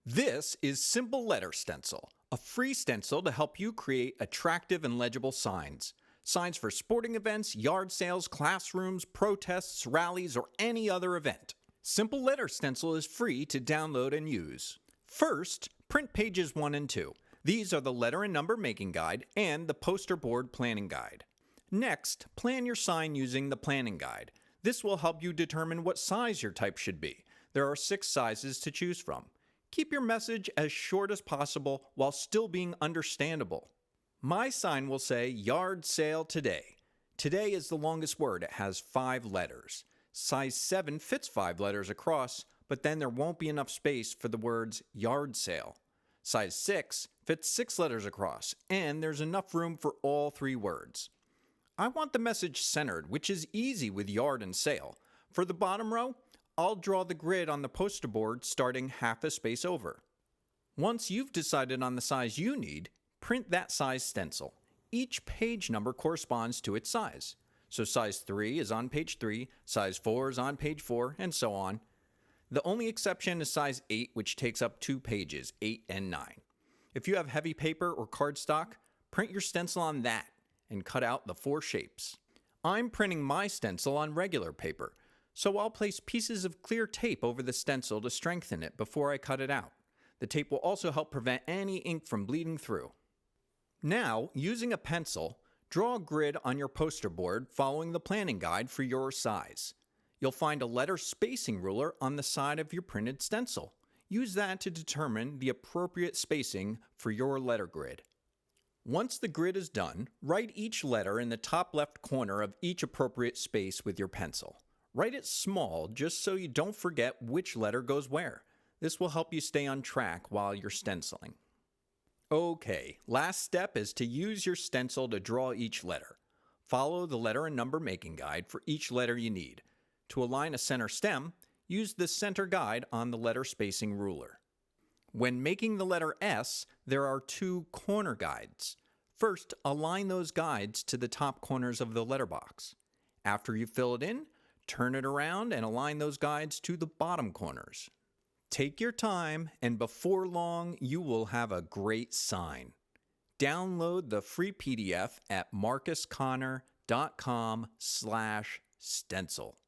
This is Simple Letter Stencil, a free stencil to help you create attractive and legible signs. Signs for sporting events, yard sales, classrooms, protests, rallies, or any other event. Simple Letter Stencil is free to download and use. First, print pages 1 and 2. These are the letter and number making guide and the poster board planning guide. Next, plan your sign using the planning guide. This will help you determine what size your type should be. There are 6 sizes to choose from. Keep your message as short as possible while still being understandable. My sign will say yard sale today. Today is the longest word. It has 5 letters. Size 7 fits 5 letters across, but then there won't be enough space for the words yard sale. Size 6 fits 6 letters across, and there's enough room for all 3 words. I want the message centered, which is easy with yard and sale. For the bottom row, I'll draw the grid on the poster board starting half a space over. Once you've decided on the size you need, print that size stencil. Each page number corresponds to its size. So size 3 is on page 3, size 4 is on page 4, and so on. The only exception is size 8, which takes up 2 pages, 8 and 9. If you have heavy paper or cardstock, print your stencil on that and cut out the 4 shapes. I'm printing my stencil on regular paper, so I'll place pieces of clear tape over the stencil to strengthen it before I cut it out. The tape will also help prevent any ink from bleeding through. Now, using a pencil, draw a grid on your poster board following the planning guide for your size. You'll find a letter spacing ruler on the side of your printed stencil. Use that to determine the appropriate spacing for your letter grid. Once the grid is done, write each letter in the top left corner of each appropriate space with your pencil. Write it small just so you don't forget which letter goes where. This will help you stay on track while you're stenciling. Okay, last step is to use your stencil to draw each letter. Follow the letter and number making guide for each letter you need. To align a center stem, use the center guide on the letter spacing ruler. When making the letter S, there are 2 corner guides. First, align those guides to the top corners of the letterbox. After you fill it in, turn it around and align those guides to the bottom corners. Take your time, and before long, you will have a great sign. Download the free PDF at marcusconnor.com/stencil.